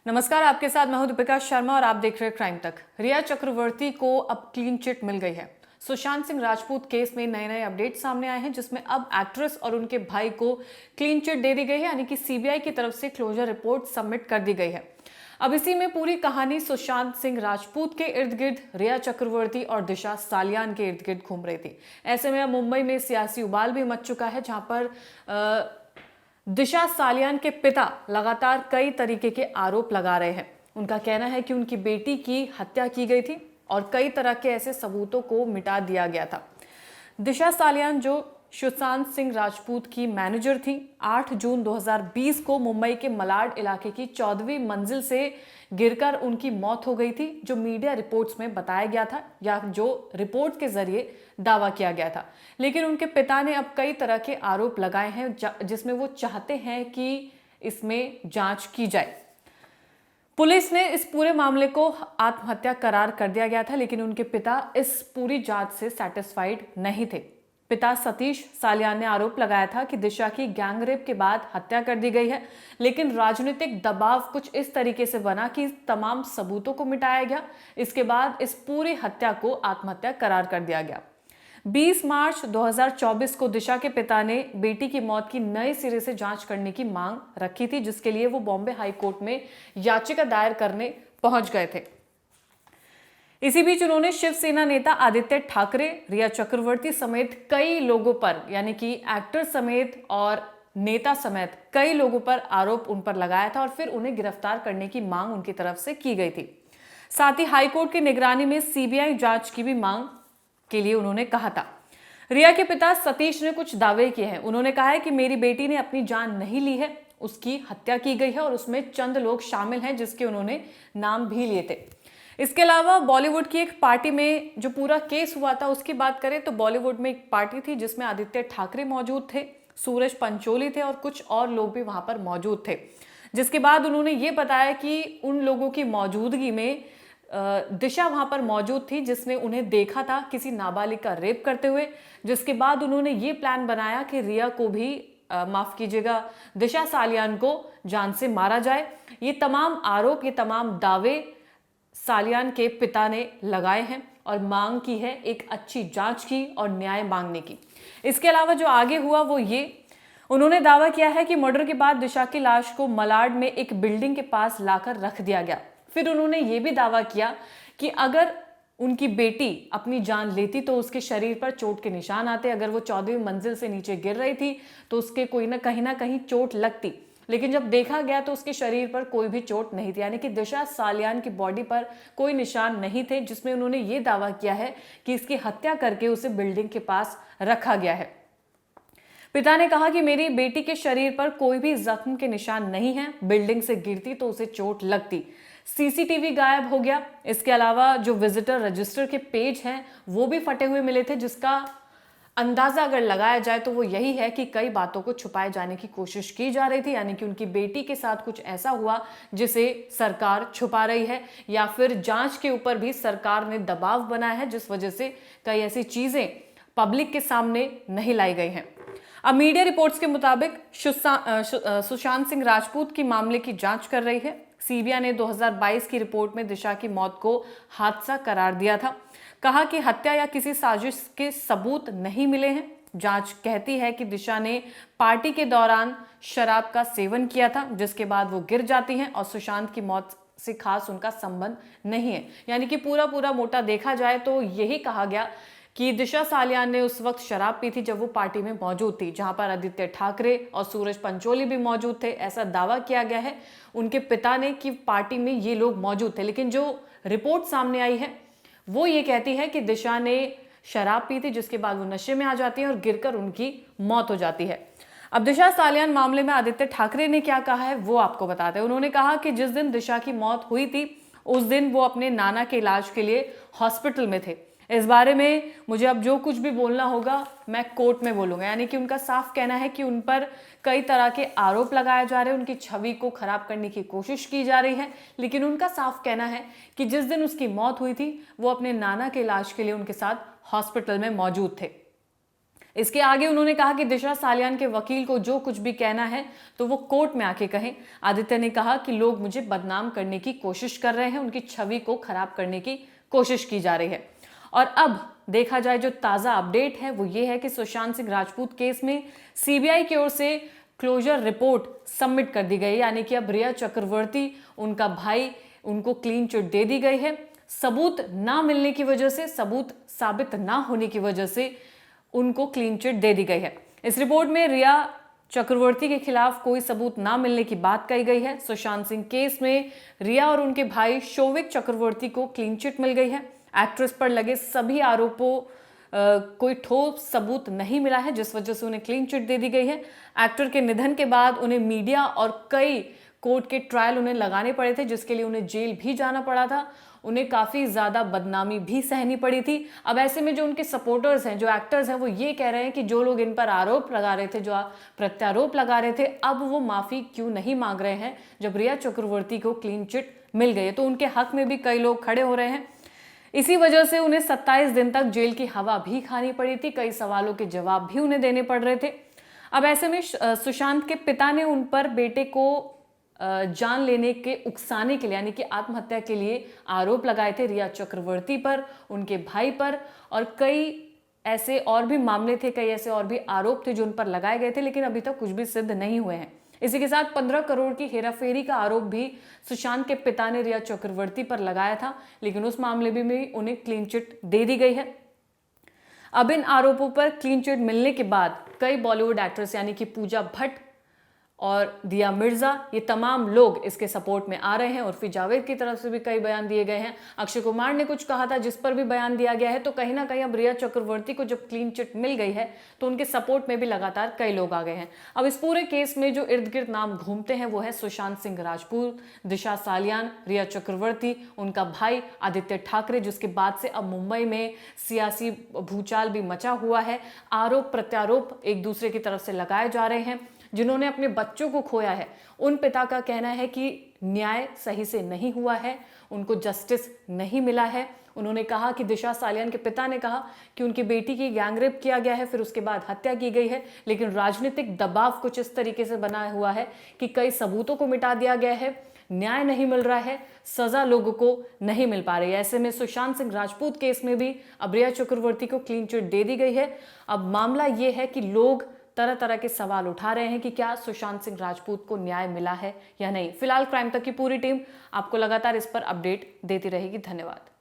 नमस्कार, आपके साथ मैं हूं दीपिका शर्मा और आप देख रहे हैं क्राइम तक। रिया चक्रवर्ती को अब क्लीन चिट मिल गई है। सुशांत सिंह राजपूत केस में नए नए अपडेट सामने आए हैं, जिसमें अब एक्ट्रेस और उनके भाई को क्लीन चिट दे दी गई है, यानी कि सीबीआई की तरफ से क्लोजर रिपोर्ट सबमिट कर दी गई है। अब इसी में पूरी कहानी सुशांत सिंह राजपूत के इर्द गिर्द, रिया चक्रवर्ती और दिशा सालियान के इर्द गिर्द घूम रही थी। ऐसे में अब मुंबई में सियासी उबाल भी मच चुका है, जहां पर दिशा सालियान के पिता लगातार कई तरीके के आरोप लगा रहे हैं। उनका कहना है कि उनकी बेटी की हत्या की गई थी और कई तरह के ऐसे सबूतों को मिटा दिया गया था। दिशा सालियान, जो सुशांत सिंह राजपूत की मैनेजर थी, 8 जून 2020 को मुंबई के मलाड इलाके की 14वीं मंजिल से गिरकर उनकी मौत हो गई थी, जो मीडिया रिपोर्ट्स में बताया गया था या जो रिपोर्ट के जरिए दावा किया गया था। लेकिन उनके पिता ने अब कई तरह के आरोप लगाए हैं, जिसमें वो चाहते हैं कि इसमें जांच की जाए। पुलिस ने इस पूरे मामले को आत्महत्या करार कर दिया गया था, लेकिन उनके पिता इस पूरी जांच से सैटिस्फाइड नहीं थे। पिता सतीश सालियान ने आरोप लगाया था कि दिशा की गैंगरेप के बाद हत्या कर दी गई है, लेकिन राजनीतिक दबाव कुछ इस तरीके से बना कि तमाम सबूतों को मिटाया गया। इसके बाद इस पूरी हत्या को आत्महत्या करार कर दिया गया। 20 मार्च 2024 को दिशा के पिता ने बेटी की मौत की नए सिरे से जांच करने की मांग रखी थी, जिसके लिए वो बॉम्बे हाई कोर्ट में याचिका दायर करने पहुंच गए थे। इसी बीच उन्होंने शिवसेना नेता आदित्य ठाकरे, रिया चक्रवर्ती समेत कई लोगों पर, यानी कि एक्टर समेत और नेता समेत कई लोगों पर आरोप उन पर लगाया था और फिर उन्हें गिरफ्तार करने की मांग उनकी तरफ से की गई थी। साथ ही हाईकोर्ट की निगरानी में सीबीआई जांच की भी मांग के लिए उन्होंने कहा था। रिया के पिता सतीश ने कुछ दावे किए हैं। उन्होंने कहा है कि मेरी बेटी ने अपनी जान नहीं ली है, उसकी हत्या की गई है और उसमें चंद लोग शामिल हैं जिसके उन्होंने नाम भी लिए थे। इसके अलावा बॉलीवुड की एक पार्टी में जो पूरा केस हुआ था उसकी बात करें तो बॉलीवुड में एक पार्टी थी जिसमें आदित्य ठाकरे मौजूद थे, सूरज पंचोली थे और कुछ और लोग भी वहां पर मौजूद थे। जिसके बाद उन्होंने ये बताया कि उन लोगों की मौजूदगी में दिशा वहां पर मौजूद थी, जिसने उन्हें देखा था किसी नाबालिग का रेप करते हुए। जिसके बाद उन्होंने ये प्लान बनाया कि रिया को भी माफ कीजिएगा, दिशा सालियान को जान से मारा जाए। ये तमाम आरोप, ये तमाम दावे सालियान के पिता ने लगाए हैं और मांग की है एक अच्छी जांच की और न्याय मांगने की। इसके अलावा जो आगे हुआ वो ये, उन्होंने दावा किया है कि मर्डर के बाद दिशा की लाश को मलाड में एक बिल्डिंग के पास लाकर रख दिया गया। फिर उन्होंने ये भी दावा किया कि अगर उनकी बेटी अपनी जान लेती तो उसके शरीर पर चोट के निशान आते। अगर वो 14वीं मंजिल से नीचे गिर रही थी तो उसके कोई ना कहीं चोट लगती, लेकिन जब देखा गया तो उसके शरीर पर कोई भी चोट नहीं थी, यानी कि दिशा सालियान की बॉडी पर कोई निशान नहीं थे, जिसमें उन्होंने ये दावा किया है कि इसकी हत्या करके उसे बिल्डिंग के पास रखा गया है। पिता ने कहा कि मेरी बेटी के शरीर पर कोई भी जख्म के निशान नहीं है, बिल्डिंग से गिरती तो उसे चोट लगती। सीसीटीवी गायब हो गया। इसके अलावा जो विजिटर रजिस्टर के पेज हैं वो भी फटे हुए मिले थे, जिसका अंदाजा अगर लगाया जाए तो वो यही है कि कई बातों को छुपाए जाने की कोशिश की जा रही थी, यानी कि उनकी बेटी के साथ कुछ ऐसा हुआ जिसे सरकार छुपा रही है, या फिर जांच के ऊपर भी सरकार ने दबाव बनाया है, जिस वजह से कई ऐसी चीजें पब्लिक के सामने नहीं लाई गई हैं। अब मीडिया रिपोर्ट्स के मुताबिक सुशांत सिंह राजपूत की मामले की जांच कर रही है। सीबीआई ने 2022 की रिपोर्ट में दिशा की मौत को हादसा करार दिया था। कहा कि हत्या या किसी साजिश के सबूत नहीं मिले हैं। जांच कहती है कि दिशा ने पार्टी के दौरान शराब का सेवन किया था, जिसके बाद वो गिर जाती हैं और सुशांत की मौत से खास उनका संबंध नहीं है। यानी कि पूरा मोटा देखा जाए तो यही कहा गया कि दिशा सालियान ने उस वक्त शराब पी थी जब वो पार्टी में मौजूद थी, जहां पर आदित्य ठाकरे और सूरज पंचोली भी मौजूद थे। ऐसा दावा किया गया है उनके पिता ने कि पार्टी में ये लोग मौजूद थे, लेकिन जो रिपोर्ट सामने आई है वो ये कहती है कि दिशा ने शराब पी थी, जिसके बाद वो नशे में आ जाती है और गिरकर उनकी मौत हो जाती है। अब दिशा सालियान मामले में आदित्य ठाकरे ने क्या कहा है वो आपको बताते हैं। उन्होंने कहा कि जिस दिन दिशा की मौत हुई थी उस दिन वो अपने नाना के इलाज के लिए हॉस्पिटल में थे। इस बारे में मुझे अब जो कुछ भी बोलना होगा मैं कोर्ट में बोलूंगा, यानी कि उनका साफ कहना है कि उन पर कई तरह के आरोप लगाए जा रहे हैं, उनकी छवि को खराब करने की कोशिश की जा रही है, लेकिन उनका साफ कहना है कि जिस दिन उसकी मौत हुई थी वो अपने नाना के इलाज के लिए उनके साथ हॉस्पिटल में मौजूद थे। इसके आगे उन्होंने कहा कि दिशा सालियान के वकील को जो कुछ भी कहना है तो वो कोर्ट में आके कहें। आदित्य ने कहा कि लोग मुझे बदनाम करने की कोशिश कर रहे हैं, उनकी छवि को खराब करने की कोशिश की जा रही है। और अब देखा जाए जो ताजा अपडेट है वो ये है कि सुशांत सिंह राजपूत केस में सीबीआई की ओर से क्लोजर रिपोर्ट सबमिट कर दी गई, यानी कि अब रिया चक्रवर्ती, उनका भाई, उनको क्लीन चिट दे दी गई है। सबूत ना मिलने की वजह से, सबूत साबित ना होने की वजह से उनको क्लीन चिट दे दी गई है। इस रिपोर्ट में रिया चक्रवर्ती के खिलाफ कोई सबूत ना मिलने की बात कही गई है। सुशांत सिंह केस में रिया और उनके भाई शोविक चक्रवर्ती को क्लीन चिट मिल गई है। एक्ट्रेस पर लगे सभी आरोपों कोई ठोस सबूत नहीं मिला है, जिस वजह से उन्हें क्लीन चिट दे दी गई है। एक्टर के निधन के बाद उन्हें मीडिया और कई कोर्ट के ट्रायल उन्हें लगाने पड़े थे, जिसके लिए उन्हें जेल भी जाना पड़ा था। उन्हें काफी ज्यादा बदनामी भी सहनी पड़ी थी। अब ऐसे में जो उनके सपोर्टर्स हैं, जो एक्टर्स हैं, वो ये कह रहे हैं कि जो लोग इन पर आरोप लगा रहे थे, जो प्रत्यारोप लगा रहे थे, अब वो माफी क्यों नहीं मांग रहे हैं जब रिया चक्रवर्ती को क्लीन चिट मिल गई है। तो उनके हक में भी कई लोग खड़े हो रहे हैं। इसी वजह से उन्हें 27 दिन तक जेल की हवा भी खानी पड़ी थी, कई सवालों के जवाब भी उन्हें देने पड़ रहे थे। अब ऐसे में सुशांत के पिता ने उन पर बेटे को जान लेने के उकसाने के लिए, यानी कि आत्महत्या के लिए आरोप लगाए थे रिया चक्रवर्ती पर, उनके भाई पर, और कई ऐसे और भी मामले थे, कई ऐसे और भी आरोप थे जो उन पर लगाए गए थे, लेकिन अभी तक कुछ भी सिद्ध नहीं हुए हैं। इसी के साथ 15 करोड़ की हेराफेरी का आरोप भी सुशांत के पिता ने रिया चक्रवर्ती पर लगाया था, लेकिन उस मामले में भी उन्हें क्लीन चिट दे दी गई है। अब इन आरोपों पर क्लीन चिट मिलने के बाद कई बॉलीवुड एक्ट्रेस, यानी कि पूजा भट्ट और दिया मिर्जा, ये तमाम लोग इसके सपोर्ट में आ रहे हैं। उर्फी जावेद की तरफ से भी कई बयान दिए गए हैं। अक्षय कुमार ने कुछ कहा था जिस पर भी बयान दिया गया है। तो कहीं ना कहीं अब रिया चक्रवर्ती को जब क्लीन चिट मिल गई है तो उनके सपोर्ट में भी लगातार कई लोग आ गए हैं। अब इस पूरे केस में जो इर्द गिर्द नाम घूमते हैं वो है सुशांत सिंह राजपूत, दिशा सालियान, रिया चक्रवर्ती, उनका भाई आदित्य ठाकरे, जिसके बाद से अब मुंबई में सियासी भूचाल भी मचा हुआ है। आरोप प्रत्यारोप एक दूसरे की तरफ से लगाए जा रहे हैं। जिन्होंने अपने बच्चों को खोया है, उन पिता का कहना है कि न्याय सही से नहीं हुआ है, उनको जस्टिस नहीं मिला है। उन्होंने कहा कि दिशा सालियान के पिता ने कहा कि उनकी बेटी की गैंगरेप किया गया है, फिर उसके बाद हत्या की गई है, लेकिन राजनीतिक दबाव कुछ इस तरीके से बना हुआ है कि कई सबूतों को मिटा दिया गया है, न्याय नहीं मिल रहा है, सजा लोगों को नहीं मिल पा रही है। ऐसे में सुशांत सिंह राजपूत केस में भी अब रिया चक्रवर्ती को क्लीन चिट दे दी गई है। अब मामला ये है कि लोग तरह तरह के सवाल उठा रहे हैं कि क्या सुशांत सिंह राजपूत को न्याय मिला है या नहीं। फिलहाल क्राइम तक की पूरी टीम आपको लगातार इस पर अपडेट देती रहेगी। धन्यवाद।